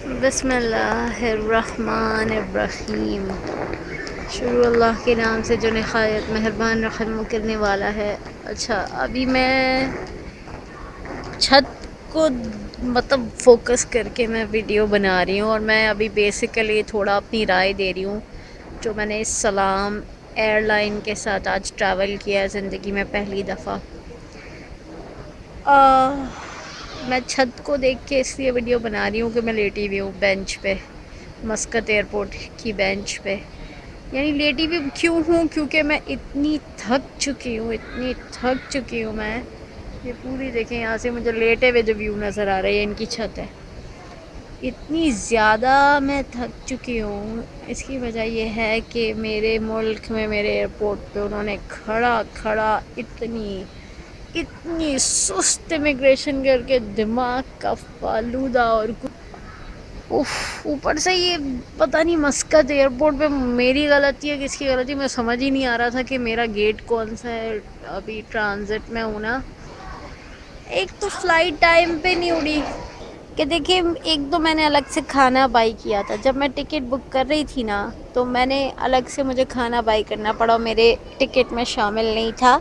بسم اللہ الرحمن الرحیم، شروع اللہ کے نام سے جو نہایت مہربان رحم کرنے والا ہے۔ اچھا، ابھی میں چھت کو فوکس کر کے میں ویڈیو بنا رہی ہوں، اور میں ابھی بیسیکلی تھوڑا اپنی رائے دے رہی ہوں جو میں نے سلام ایئر لائن کے ساتھ آج ٹریول کیا ہے زندگی میں پہلی دفعہ۔ میں چھت کو دیکھ کے اس لیے ویڈیو بنا رہی ہوں کہ میں لیٹی ہوئی ہوں بینچ پہ، مسقط ایئرپورٹ کی بینچ پہ۔ یعنی لیٹی ہوئی کیوں ہوں؟ کیونکہ میں اتنی تھک چکی ہوں میں۔ یہ پوری دیکھیں، یہاں سے مجھے لیٹے ہوئے جو ویو نظر آ رہا ہے، ان کی چھت ہے۔ اتنی زیادہ میں تھک چکی ہوں۔ اس کی وجہ یہ ہے کہ میرے ملک میں میرے ایئرپورٹ پہ انہوں نے کھڑا اتنی سست امیگریشن کر کے دماغ کا فالودہ، اور اوپر سے یہ پتہ نہیں مسقط ایئرپورٹ پہ میری غلطی ہے کس کی غلطی، میں سمجھ ہی نہیں آ رہا تھا کہ میرا گیٹ کون سا ہے۔ ابھی ٹرانزٹ میں ہوں نا، ایک تو فلائٹ ٹائم پہ نہیں اڑی کہ دیکھیں، ایک تو میں نے الگ سے کھانا بائی کیا تھا جب میں ٹکٹ بک کر رہی تھی نا، تو میں نے الگ سے مجھے کھانا بائی کرنا پڑا، میرے ٹکٹ میں شامل نہیں تھا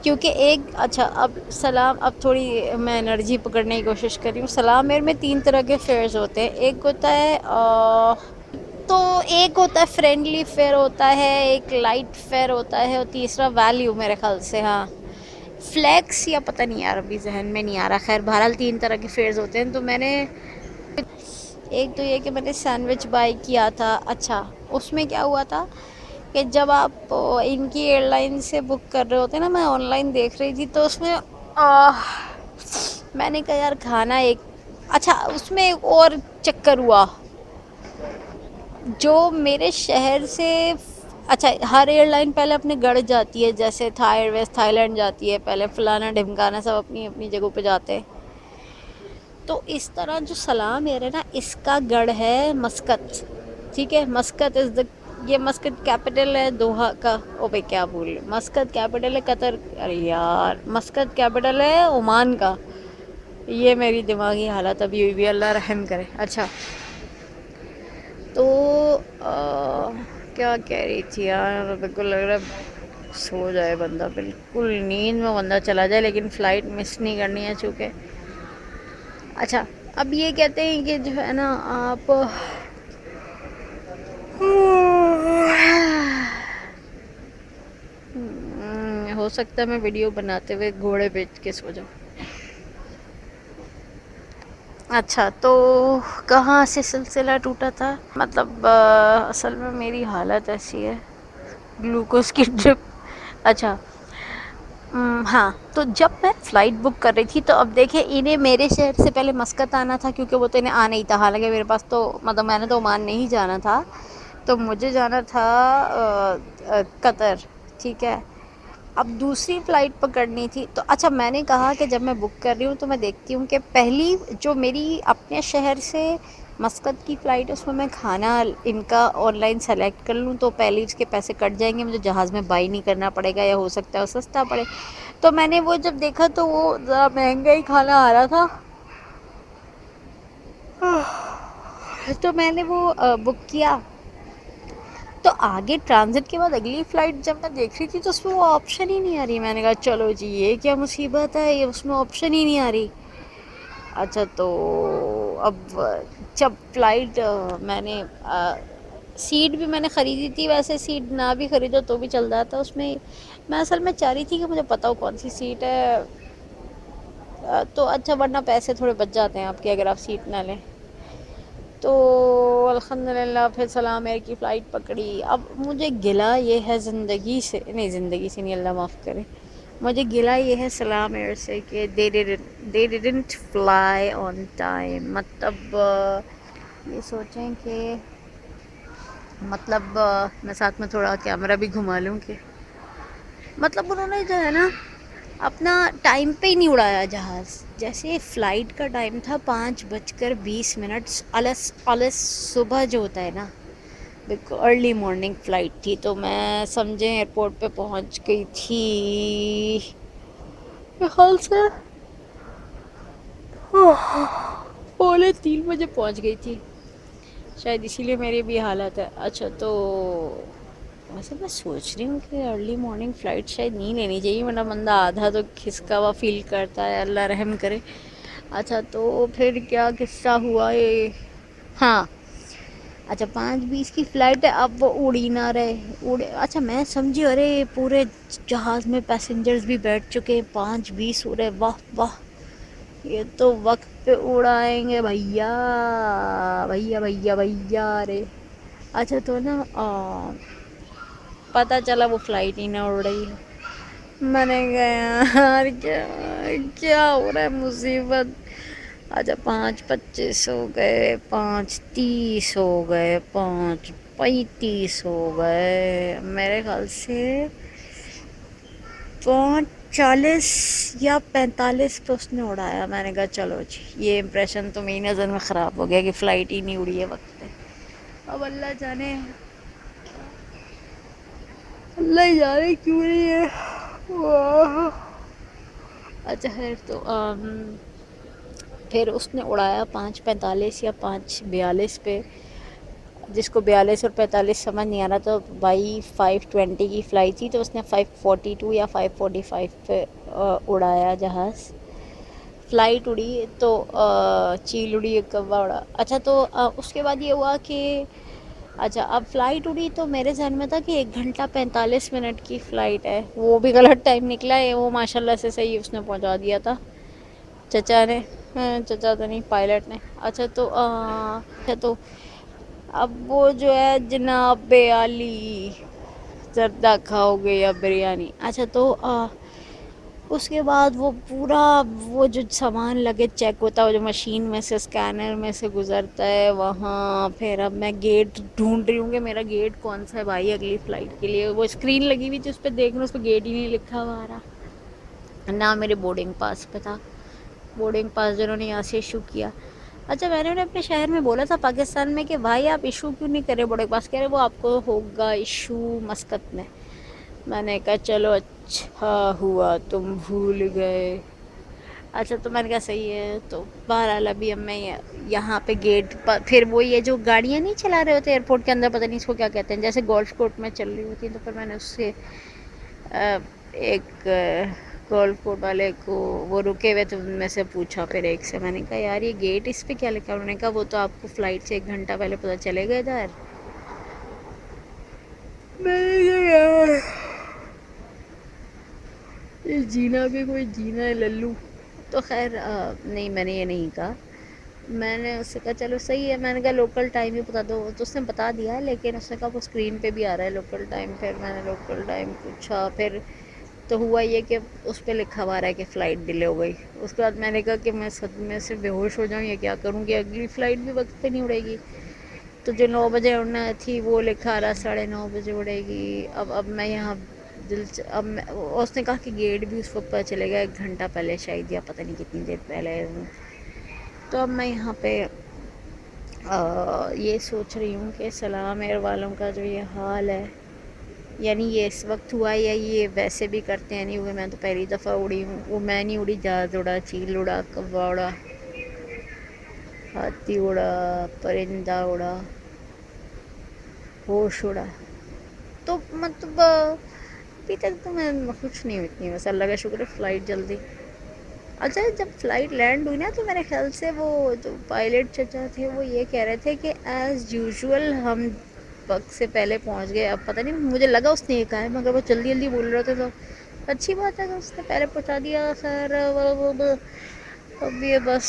کیونکہ اچھا اب تھوڑی میں انرجی پکڑنے کی کوشش کر رہی ہوں۔ سلام ایئر میں 3 طرح کے فیئرز ہوتے ہیں، ایک ہوتا ہے فرینڈلی فیئر ہوتا ہے، ایک لائٹ فیئر ہوتا ہے، اور تیسرا ویلیو میرے خیال سے، ہاں فلیکس یا پتہ نہیں یار، ابھی ذہن میں نہیں آ رہا۔ خیر بہرحال 3 طرح کے فیئرز ہوتے ہیں، تو میں نے ایک تو یہ کہ میں نے سینڈوچ بائی کیا تھا۔ اچھا، اس میں کیا ہوا تھا کہ جب آپ ان کی ایئر لائن سے بک کر رہے ہوتے ہیں نا، میں آن لائن دیکھ رہی تھی، تو اس میں میں نے کہا یار کھانا اچھا اس میں ایک اور چکر ہوا جو میرے شہر سے، اچھا ہر ایئر لائن پہلے اپنے گڑھ جاتی ہے، جیسے تھائی ایئر ویز تھائی لینڈ جاتی ہے پہلے، فلانا ڈھمکانا سب اپنی اپنی جگہوں پہ جاتے ہیں۔ تو اس طرح جو سلام ایئر ہے نا، اس کا گڑھ ہے مسقط، ٹھیک ہے۔ یہ مسقط کیپٹل ہے دوحہ کا، بھائی کیا بول رہے، مسقط کیپٹل ہے قطر، ارے یار مسقط کیپٹل ہے عمان کا۔ یہ میری دماغی حالت ابھی ہوئی بھی، اللہ رحم کرے۔ اچھا تو کیا کہہ رہی تھی یار، بالکل لگ رہا ہے سو جائے بندہ، بالکل نیند میں بندہ چلا جائے، لیکن فلائٹ مس نہیں کرنی ہے چونکہ۔ اچھا، اب یہ کہتے ہیں کہ جو ہے نا آپ ہو سکتا ہے میں ویڈیو بناتے ہوئے گھوڑے بیچ کے سو جاؤں۔ اچھا، تو کہاں سے سلسلہ ٹوٹا تھا؟ مطلب اصل میں میری حالت ایسی ہے، گلوکوز کی ڈرپ۔ اچھا ہاں، تو جب میں فلائٹ بک کر رہی تھی، تو اب دیکھیں انہیں میرے شہر سے پہلے مسقط آنا تھا، کیونکہ وہ تو انہیں آنا ہی تھا، حالانکہ میرے پاس تو مطلب میں نے تو عمان نہیں جانا تھا، تو مجھے جانا تھا قطر، ٹھیک ہے۔ اب دوسری فلائٹ پکڑنی تھی، تو اچھا میں نے کہا کہ جب میں بک کر رہی ہوں تو میں دیکھتی ہوں کہ پہلی جو میری اپنے شہر سے مسقط کی فلائٹ ہے، اس میں میں کھانا ان کا آن لائن سلیکٹ کر لوں تو پہلے اس کے پیسے کٹ جائیں گے، مجھے جہاز میں بائی نہیں کرنا پڑے گا، یا ہو سکتا ہے وہ سستا پڑے۔ تو میں نے وہ جب دیکھا تو وہ ذرا مہنگا ہی کھانا آ رہا تھا، تو میں نے وہ بک کیا۔ تو آگے ٹرانزٹ کے بعد اگلی فلائٹ جب میں دیکھ رہی تھی تو اس میں وہ آپشن ہی نہیں آ رہی، میں نے کہا چلو جی یہ کیا مصیبت ہے، یہ اس میں آپشن ہی نہیں آ رہی۔ اچھا تو اب جب فلائٹ میں نے سیٹ بھی میں نے خریدی تھی، ویسے سیٹ نہ بھی خریدو تو بھی چل جاتا اس میں، میں اصل میں چاہ رہی تھی کہ مجھے پتا ہو کون سی سیٹ ہے، تو اچھا ورنہ پیسے تھوڑے بچ جاتے ہیں آپ کے اگر آپ سیٹ نہ لیں تو۔ الحمدللہ پھر سلام ایئر کی فلائٹ پکڑی۔ اب مجھے گلہ یہ ہے زندگی سے نہیں، اللہ معاف کرے، مجھے گلہ یہ ہے سلام ایئر سے کہ they didn't fly on time۔ مطلب یہ سوچیں کہ مطلب میں ساتھ میں تھوڑا کیمرہ بھی گھما لوں کہ مطلب انہوں نے جو ہے نا اپنا ٹائم پہ ہی نہیں اڑایا جہاز۔ جیسے فلائٹ کا ٹائم تھا 5:20، الس صبح جو ہوتا ہے نا، ارلی مارننگ فلائٹ تھی، تو میں سمجھیں ایئرپورٹ پہ پہنچ گئی تھی میرے خیال سے 2:45 بجے پہنچ گئی تھی۔ شاید اسی لیے میری بھی حالت ہے. اچھا تو ویسے میں سوچ رہی ہوں کہ ارلی مارننگ فلائٹ شاید نہیں لینی چاہیے، ورنہ بندہ آدھا تو کھسکا ہوا فیل کرتا ہے، اللہ رحم کرے. اچھا تو پھر کیا قصہ ہوا یہ؟ ہاں اچھا 5:20 کی فلائٹ ہے، اب وہ اڑ ہی نہ رہے. اچھا میں سمجھی ارے پورے جہاز میں پیسنجرز بھی بیٹھ چکے، 5:20 ہو رہے، واہ واہ یہ تو وقت پہ اڑائیں گے بھیا بھیا بھیا بھیا رے. اچھا تو نا پتہ چلا وہ فلائٹ ہی نہ اڑ رہی ہے. میں نے کہا یار کیا کیا ہو رہا ہے مصیبت. اچھا 5:25 ہو گئے، 5:30 ہو گئے، 5:35 ہو گئے، میرے خیال سے 5:40 یا 45 پہ اس نے اڑایا. میں نے کہا چلو جی یہ امپریشن تو میری نظر میں خراب ہو گیا کہ فلائٹ ہی نہیں اڑی ہے وقت پہ. اب اللہ جانے، اللہ ہی جانے کیوں نہیں ہے. اچھا خیر تو پھر اس نے اڑایا 5:45 یا 5:42 پہ، جس کو 42 اور 45 سمجھ نہیں آ رہا. تو بائی 5:20 کی فلائٹ تھی تو اس نے 5:42 یا 5:45 پہ اڑایا جہاز. فلائٹ اڑی تو چیل اڑی، ایک کوا اڑا. اچھا تو اس کے بعد یہ ہوا کہ اچھا اب فلائٹ اڑی تو میرے ذہن میں تھا کہ 1 گھنٹہ 45 منٹ کی فلائٹ ہے. وہ بھی غلط ٹائم نکلا ہے، وہ ماشاء اللہ سے صحیح اس نے پہنچا دیا تھا چچا نے. چچا تو نہیں، پائلٹ نے. اچھا تو اب وہ جو ہے جناب علی زردہ کھاؤ گے یا بریانی. اچھا تو اس کے بعد وہ پورا وہ جو سامان لگے چیک ہوتا ہے، وہ جو مشین میں سے اسکینر میں سے گزرتا ہے وہاں. پھر اب میں گیٹ ڈھونڈ رہی ہوں کہ میرا گیٹ کون سا ہے بھائی اگلی فلائٹ کے لیے. وہ اسکرین لگی ہوئی تھی اس پہ دیکھ لوں، اس پہ گیٹ ہی نہیں لکھا ہوا آ رہا نہ میرے بورڈنگ پاس پہ تھا. بورڈنگ پاس جنہوں نے یہاں سے ایشو کیا. اچھا میں نے انہیں اپنے شہر میں بولا تھا پاکستان میں کہ بھائی آپ ایشو کیوں نہیں کرے بورڈنگ پاس. کہہ رہے وہ آپ کو ہوگا ایشو مسقط میں. میں نے کہا چلو اچھا ہوا تم بھول گئے. اچھا تو میں نے کہا صحیح ہے. تو بہرحال ابھی اب میں یہاں پہ گیٹ پر پھر وہ یہ جو گاڑیاں نہیں چلا رہے ہوتے ایئرپورٹ کے اندر، پتہ نہیں اس کو کیا کہتے ہیں، جیسے گولف کورٹ میں چل رہی ہوتی ہیں. تو پھر میں نے اس سے ایک گولف کوٹ والے کو، وہ رکے ہوئے تو ان میں سے پوچھا پھر ایک سے. میں نے کہا یار یہ گیٹ اس پہ کیا لکھا ہے؟ انہوں نے کہا وہ تو آپ کو فلائٹ سے 1 گھنٹہ پہلے پتہ چلے گا ادھر. میں نے کہا یار یہ جینا بھی کوئی جینا ہے للو. تو خیر نہیں میں نے یہ نہیں کہا. میں نے اس سے کہا چلو صحیح ہے. میں نے کہا لوکل ٹائم ہی بتا دو. تو اس نے بتا دیا لیکن اس نے کہا وہ اسکرین پہ بھی آ رہا ہے لوکل ٹائم. پھر میں نے لوکل ٹائم پوچھا. پھر تو ہوا یہ کہ اس پہ لکھا ہوا رہا ہے کہ فلائٹ ڈیلے ہو گئی. اس کے بعد میں نے کہا کہ میں صدمے سے بے ہوش ہو جاؤں یا کیا کروں کہ اگلی فلائٹ بھی وقت پہ نہیں اڑے گی. تو جو 9 بجے اڑنا تھی وہ لکھا رہا 9:30 بجے اڑے گی. اب میں یہاں اب اس نے کہا کہ گیٹ بھی اس وقت پتہ چلے گا 1 گھنٹہ پہلے شاید یا پتہ نہیں کتنی دیر پہلے. تو اب میں یہاں پہ یہ سوچ رہی ہوں کہ سلام ایئر والوں کا جو یہ حال ہے، یعنی یہ اس وقت ہوا یا یہ ویسے بھی کرتے ہیں. نہیں ہوئے، میں تو پہلی دفعہ اڑی ہوں. وہ میں نہیں اڑی، جہاز اڑا، چیل اڑا، کوا اڑا، ہاتھی اڑا، پرندہ اڑا، ہوش اڑا. تو مطلب ابھی تک تو میں خوش نہیں ہوئی اتنی. بس اللہ کا شکر ہے فلائٹ جلدی. اچھا جب فلائٹ لینڈ ہوئی نا تو میرے خیال سے وہ جو پائلٹ چچا تھے وہ یہ کہہ رہے تھے کہ ایز یوزول ہم وقت سے پہلے پہنچ گئے. اب پتہ نہیں مجھے لگا اس نے یہ کہا ہے، مگر وہ جلدی جلدی بول رہے تھے تو اچھی بات ہے کہ اس نے پہلے پہنچا دیا. خیر اب یہ بس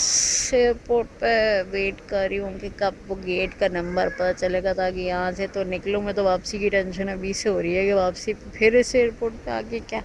ایئرپورٹ پہ ویٹ کر رہی ہوں کہ کب وہ گیٹ کا نمبر پتہ چلے گا تاکہ یہاں سے تو نکلوں. میں تو واپسی کی ٹینشن ابھی سے ہو رہی ہے کہ واپسی پھر اس ایئرپورٹ پہ آ کے کیا